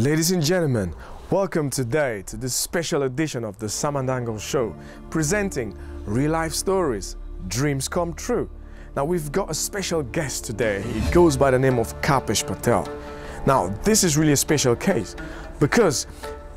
Ladies and gentlemen, welcome today to this special edition of the Ndango show, presenting real-life stories, dreams come true. Now we've got a special guest today. He goes by the name of Kalpesh Patel. Now this is really a special case because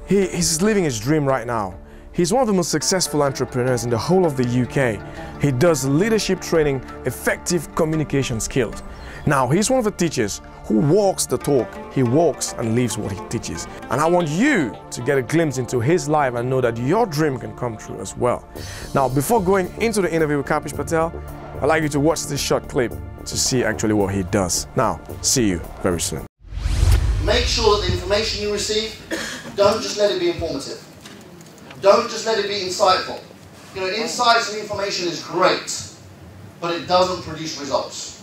he's living his dream right now. He's one of the most successful entrepreneurs in the whole of the UK. He does leadership training, effective communication skills. Now, he's one of the teachers who walks the talk. He walks and lives what he teaches. And I want you to get a glimpse into his life and know that your dream can come true as well. Now, before going into the interview with Kapesh Patel, I'd like you to watch this short clip to see actually what he does. Now, see you very soon. Make sure that the information you receive, don't just let it be informative. Don't just let it be insightful. You know, insights and information is great, but it doesn't produce results.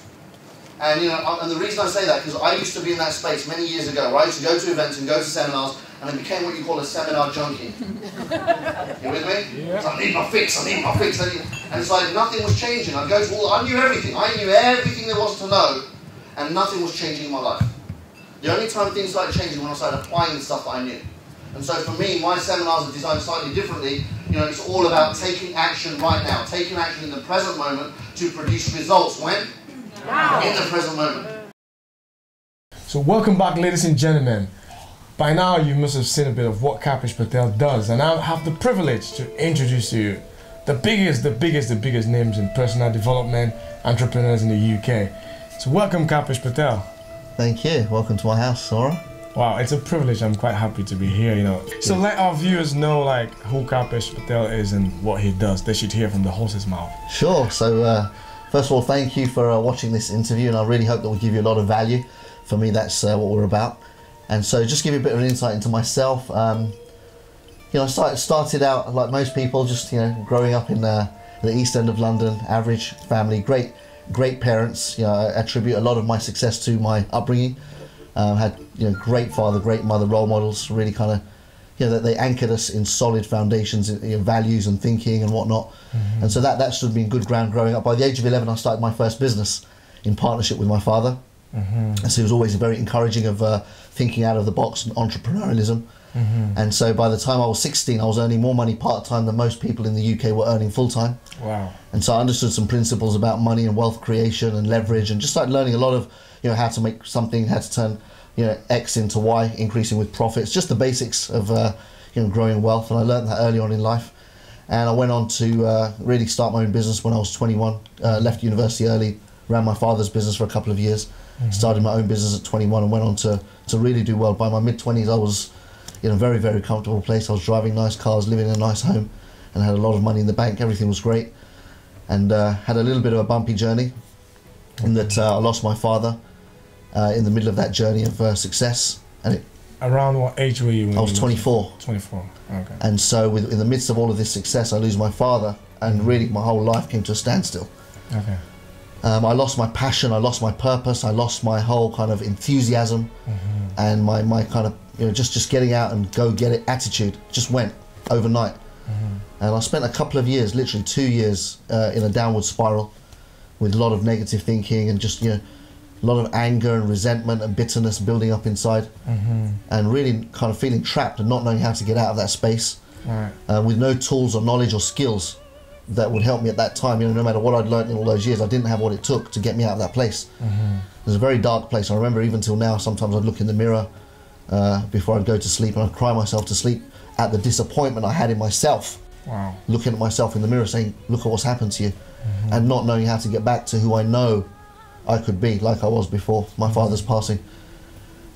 And you know, and the reason I say that, because I used to be in that space many years ago, where I used to go to events and go to seminars, and I became what you call a seminar junkie. You with me? Yeah. So I need my fix, I need my fix. And it's like nothing was changing. I'd go to all, I knew everything there was to know, and nothing was changing in my life. The only time things started changing when I started applying the stuff that I knew. And so for me, my seminars are designed slightly differently. You know, it's all about taking action right now, taking action in the present moment to produce results. When? Now. In the present moment. So welcome back, ladies and gentlemen. By now you must have seen a bit of what Kapesh Patel does, and I have the privilege to introduce to you the biggest names in personal development, entrepreneurs in the UK. So welcome, Kapesh Patel. Thank you. Welcome to my house, Sora. Wow, it's a privilege. I'm quite happy to be here, you know. So let our viewers know like who Kapesh Patel is and what he does. They should hear from the horse's mouth. Sure. So first of all, thank you for watching this interview, and I really hope that will give you a lot of value. For me, that's what we're about. And so just give you a bit of an insight into myself. You know, I started out like most people, just, you know, growing up in the East End of London, average family, great parents. You know, I attribute a lot of my success to my upbringing. Had, you know, great father, great mother, role models, really kind of, you know, that they anchored us in solid foundations, you know, values and thinking and whatnot. And so that stood me in good ground growing up. By the age of 11, I started my first business in partnership with my father. And so he was always very encouraging of thinking out of the box and entrepreneurialism. And so by the time I was 16, I was earning more money part-time than most people in the UK were earning full-time. Wow. And so I understood some principles about money and wealth creation and leverage, and just started learning a lot of, you know, how to make something, how to turn, you know, X into Y, increasing with profits, just the basics of, you know, growing wealth. And I learned that early on in life. And I went on to really start my own business when I was 21, left university early, ran my father's business for a couple of years, started my own business at 21 and went on to really do well. By my mid-20s, I was in a very, very comfortable place. I was driving nice cars, living in a nice home, and had a lot of money in the bank. Everything was great. And had a little bit of a bumpy journey in that I lost my father in the middle of that journey of success. And around what age were you? I was 24. 24, okay. And so in the midst of all of this success, I lose my father, and really my whole life came to a standstill. Okay. I lost my passion, I lost my purpose, I lost my whole kind of enthusiasm, and my kind of, you know, just getting out and go get it attitude just went overnight. And I spent a couple of years, literally 2 years, in a downward spiral with a lot of negative thinking and just, you know, a lot of anger and resentment and bitterness building up inside, and really kind of feeling trapped and not knowing how to get out of that space, with no tools or knowledge or skills that would help me at that time. You know, no matter what I'd learned in all those years, I didn't have what it took to get me out of that place. It was a very dark place. I remember even till now, sometimes I'd look in the mirror before I'd go to sleep, and I'd cry myself to sleep at the disappointment I had in myself. Wow. Looking at myself in the mirror saying, look at what's happened to you, and not knowing how to get back to who I know I could be, like I was before my father's passing.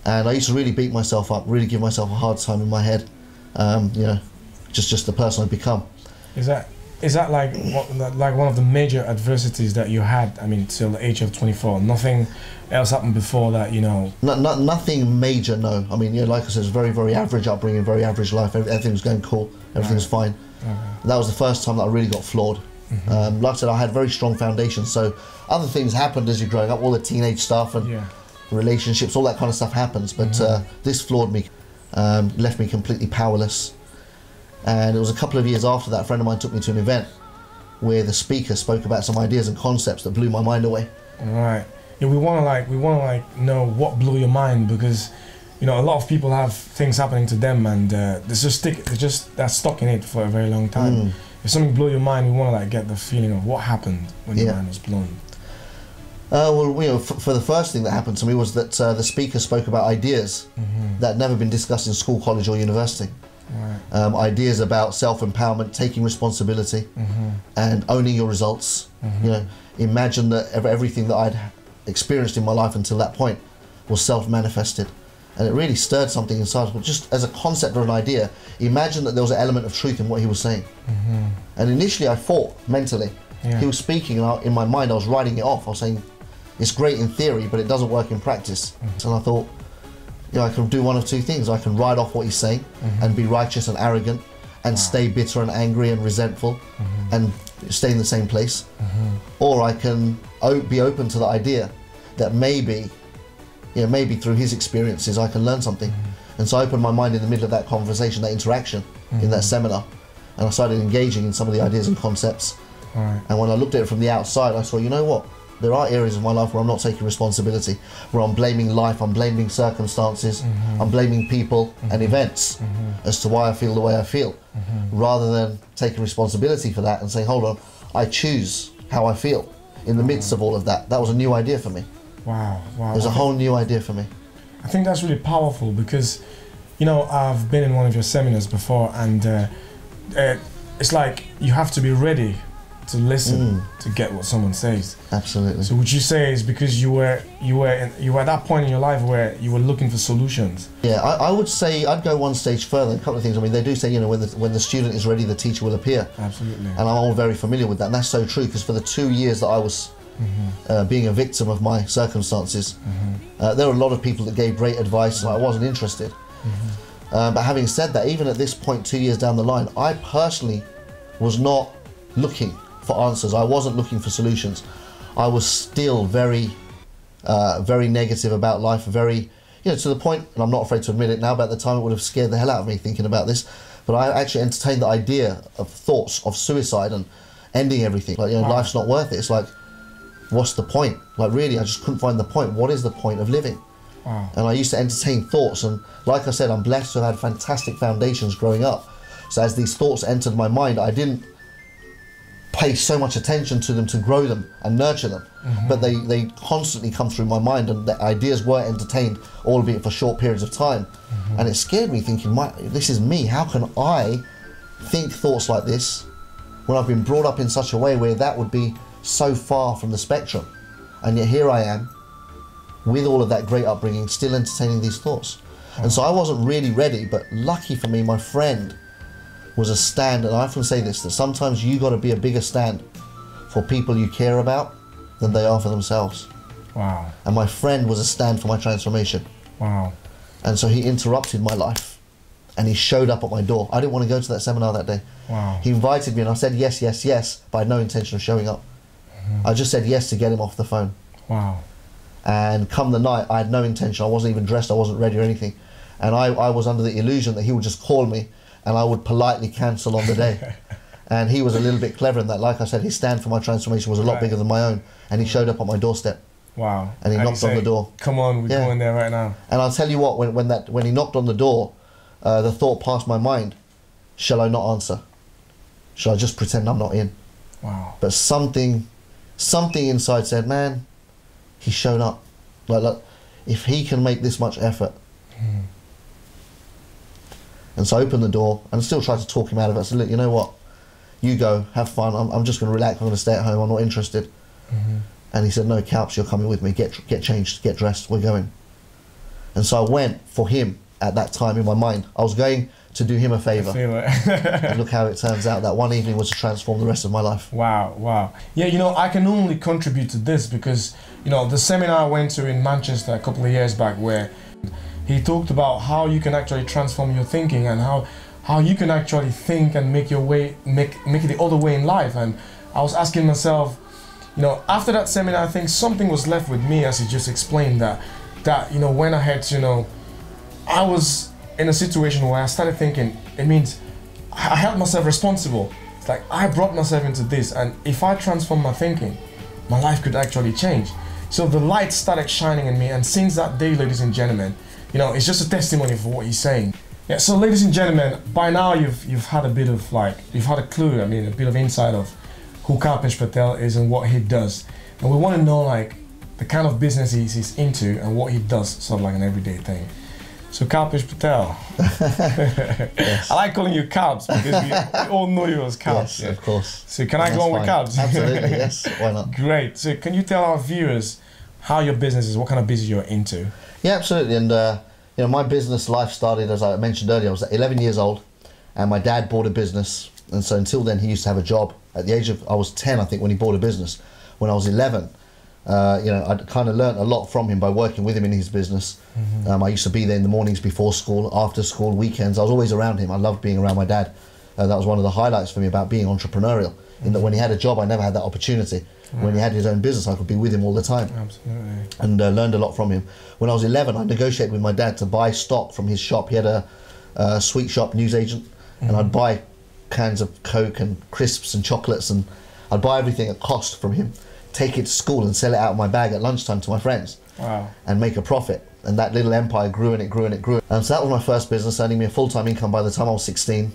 And I used to really beat myself up, really give myself a hard time in my head, you know, just the person I've become. Is that like one of the major adversities that you had? I mean, till the age of 24, nothing else happened before that, you know? Nothing major, no. I mean, you know, like I said, it's very, very average upbringing, very average life. Everything was going cool, everything was fine. That was the first time that I really got flawed. Like I said, I had very strong foundations, so other things happened as you're growing up, all the teenage stuff and relationships, all that kind of stuff happens, but this flawed me, left me completely powerless. And it was a couple of years after that, a friend of mine took me to an event where the speaker spoke about some ideas and concepts that blew my mind away. Right. Yeah, we wanna know what blew your mind, because you know, a lot of people have things happening to them, and they're stuck in it for a very long time. If something blew your mind, you want to like get the feeling of what happened when your mind was blown. Well, you know, for the first thing that happened to me was that the speaker spoke about ideas that had never been discussed in school, college, or university. Right. Ideas about self-empowerment, taking responsibility, and owning your results. You know, imagine that everything that I'd experienced in my life until that point was self-manifested, and it really stirred something inside. But just as a concept or an idea, imagine that there was an element of truth in what he was saying. And initially, I thought mentally. He was speaking, and in my mind, I was writing it off. I was saying, it's great in theory, but it doesn't work in practice. And I thought, you know, I can do one of two things. I can write off what he's saying and be righteous and arrogant and stay bitter and angry and resentful and stay in the same place. Or I can be open to the idea that maybe, you know, maybe through his experiences I can learn something. And so I opened my mind in the middle of that conversation, that interaction in that seminar, and I started engaging in some of the ideas and concepts. And when I looked at it from the outside, I saw, you know what? There are areas of my life where I'm not taking responsibility, where I'm blaming life, I'm blaming circumstances, I'm blaming people and events as to why I feel the way I feel, rather than taking responsibility for that and saying, hold on, I choose how I feel in the midst of all of that. That was a new idea for me. Wow. It was a whole new idea for me. I think that's really powerful because, you know, I've been in one of your seminars before, and it's like you have to be ready to listen to get what someone says. Absolutely. So would you say it's because you were at that point in your life where you were looking for solutions? Yeah, I would say I'd go one stage further. A couple of things. I mean, they do say, you know, when the student is ready, the teacher will appear. Absolutely. And I'm all very familiar with that, and that's so true, because for the 2 years that I was being a victim of my circumstances, there were a lot of people that gave great advice, and I wasn't interested. But having said that, even at this point, 2 years down the line, I personally was not looking for answers. I wasn't looking for solutions. I was still very negative about life, very, you know, to the point, and I'm not afraid to admit it now, but at the time it would have scared the hell out of me thinking about this, but I actually entertained the idea of thoughts of suicide and ending everything. Like, you know, life's not worth it. It's like, what's the point? Like, really, I just couldn't find the point. What is the point of living? And I used to entertain thoughts, and like I said, I'm blessed to have had fantastic foundations growing up. So as these thoughts entered my mind, I didn't pay so much attention to them to grow them and nurture them, but they constantly come through my mind, and the ideas were entertained, albeit for short periods of time. And it scared me, thinking, this is me. How can I think thoughts like this when I've been brought up in such a way where that would be so far from the spectrum? And yet here I am, with all of that great upbringing, still entertaining these thoughts. And so I wasn't really ready, but lucky for me, my friend was a stand, and I often say this, that sometimes you got to be a bigger stand for people you care about than they are for themselves. Wow. And my friend was a stand for my transformation. Wow. And so he interrupted my life, and he showed up at my door. I didn't want to go to that seminar that day. Wow. He invited me, and I said yes, yes, yes, but I had no intention of showing up. I just said yes to get him off the phone. Wow. And come the night, I had no intention. I wasn't even dressed, I wasn't ready or anything. And I was under the illusion that he would just call me and I would politely cancel on the day. And he was a little bit clever in that. Like I said, his stand for my transformation was a lot bigger than my own. And he showed up at my doorstep. Wow. And he knocked on the door. Come on, we're going there right now. And I'll tell you what, when he knocked on the door, the thought passed my mind, shall I not answer? Shall I just pretend I'm not in? Wow. But something inside said, man, he's shown up. Like, if he can make this much effort. And so I opened the door and still tried to talk him out of it. I said, look, you know what? You go, have fun. I'm just going to relax. I'm going to stay at home. I'm not interested. And he said, no, Kalpesh, you're coming with me. Get changed, get dressed. We're going. And so I went for him at that time in my mind. I was going to do him a favour. And look how it turns out. That one evening was to transform the rest of my life. Wow, wow. Yeah, you know, I can only contribute to this because, you know, the seminar I went to in Manchester a couple of years back where he talked about how you can actually transform your thinking and how you can actually think and make your way, make it the other way in life. And I was asking myself, you know, after that seminar, I think something was left with me, as he just explained, that you know, when I had to, you know, I was in a situation where I started thinking, it means I held myself responsible. It's like I brought myself into this, and if I transform my thinking, my life could actually change. So the light started shining in me, and since that day, ladies and gentlemen, you know, it's just a testimony for what he's saying. Yeah, so ladies and gentlemen, by now you've had a bit of you've had a clue, I mean, a bit of insight of who Kalpesh Patel is and what he does. And we want to know the kind of business he's into and what he does, sort of like an everyday thing. So Kalpesh Patel, Yes. I like calling you Kalps because we all know you as Kalps. Yes, of course. So can I go on with Kalps? Absolutely, yes. Why not? Great. So can you tell our viewers how your business is, what kind of business you're into? Yeah, absolutely. And you know, my business life started, as I mentioned earlier, I was 11 years old, and my dad bought a business. And so until then, he used to have a job. At the age of, I was 10, I think, when he bought a business. When I was 11, you know, I kind of learnt a lot from him by working with him in his business. I used to be there in the mornings before school, after school, weekends. I was always around him. I loved being around my dad. That was one of the highlights for me about being entrepreneurial. In that when he had a job, I never had that opportunity. When he had his own business, I could be with him all the time. Absolutely. And learned a lot from him. When I was 11, I negotiated with my dad to buy stock from his shop. He had a sweet shop newsagent, and I'd buy cans of Coke and crisps and chocolates, and I'd buy everything at cost from him, take it to school and sell it out of my bag at lunchtime to my friends. Wow. And make a profit. And that little empire grew and it grew and it grew. So that was my first business, earning me a full-time income by the time I was 16.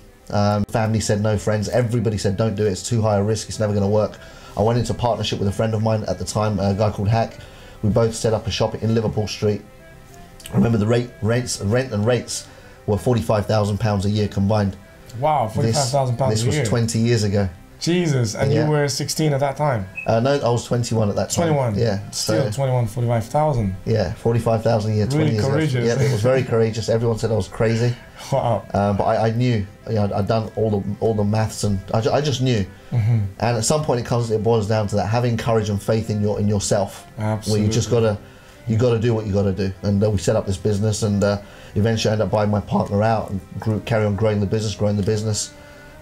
Family said no, friends, everybody said don't do it, it's too high a risk, it's never going to work. I went into partnership with a friend of mine at the time, a guy called Hack. We both set up a shop in Liverpool Street. I remember the rent and rates were £45,000 a year combined. Wow, £45,000 a year. This was 20 years ago. Jesus, and Yeah. you were 16 at that time? No, I was 21 at that time. 21? Yeah. Still 21, 45,000. Yeah, 45,000 a year, 20 Really years courageous. ago. Yeah, it was very courageous. Everyone said I was crazy. Wow. But I knew, you know, I'd done all the maths, and I just knew. And at some point it boils down to that, having courage and faith in yourself. Absolutely. Where you got to do what you got to do. And we set up this business, and eventually I ended up buying my partner out and carry on growing the business.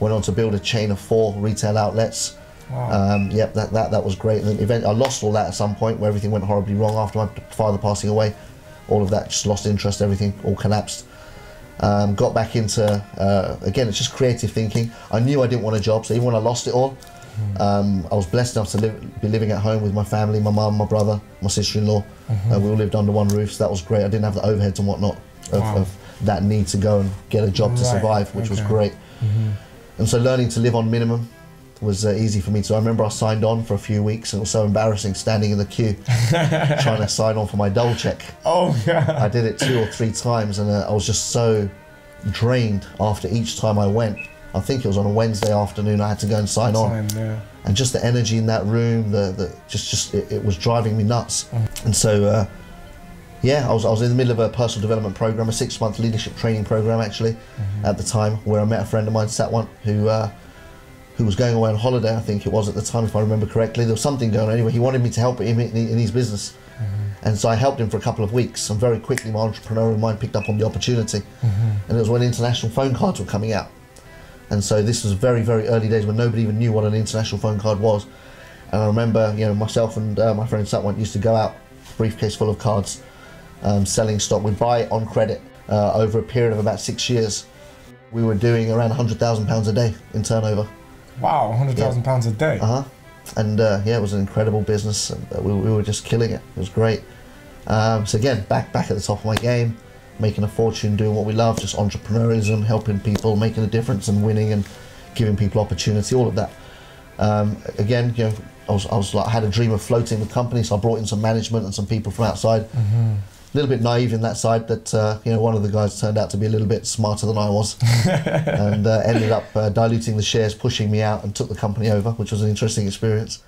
Went on to build a chain of 4 retail outlets. Wow. Yep, that was great. And then I lost all that at some point, where everything went horribly wrong after my father passing away. All of that, just lost interest, everything all collapsed. Got back into, again, it's just creative thinking. I knew I didn't want a job, so even when I lost it all, I was blessed enough to be living at home with my family, my mum, my brother, my sister-in-law. We all lived under one roof, so that was great. I didn't have the overheads and whatnot of that need to go and get a job to survive, which was great. And so learning to live on minimum was easy for me. So I remember I signed on for a few weeks, and it was so embarrassing standing in the queue trying to sign on for my dole check. Oh, yeah. I did it 2 or 3 times, and I was just so drained after each time I went. I think it was on a Wednesday afternoon I had to go and sign on. Yeah. And just the energy in that room, it was driving me nuts. And so, yeah, I was in the middle of a personal development program, a 6-month leadership training program actually, at the time, where I met a friend of mine, Sat1, who was going away on holiday, I think it was at the time, if I remember correctly. There was something going on anyway. He wanted me to help him in his business. And so I helped him for a couple of weeks, and very quickly my entrepreneurial mind picked up on the opportunity. And it was when international phone cards were coming out. And so this was very, very early days when nobody even knew what an international phone card was. And I remember, you know, myself and my friend Sat1 used to go out, briefcase full of cards, selling stock. We'd buy it on credit over a period of about 6 years. We were doing around £100,000 a day in turnover. Wow, £100,000 a day. And yeah, it was an incredible business. And we were just killing it. It was great. So again, back at the top of my game, making a fortune, doing what we love, just entrepreneurialism, helping people, making a difference, and winning and giving people opportunity, all of that. Again, you know, I had a dream of floating the company, so I brought in some management and some people from outside. A little bit naive in that side, that you know, one of the guys turned out to be a little bit smarter than I was, and ended up diluting the shares, pushing me out, and took the company over, which was an interesting experience.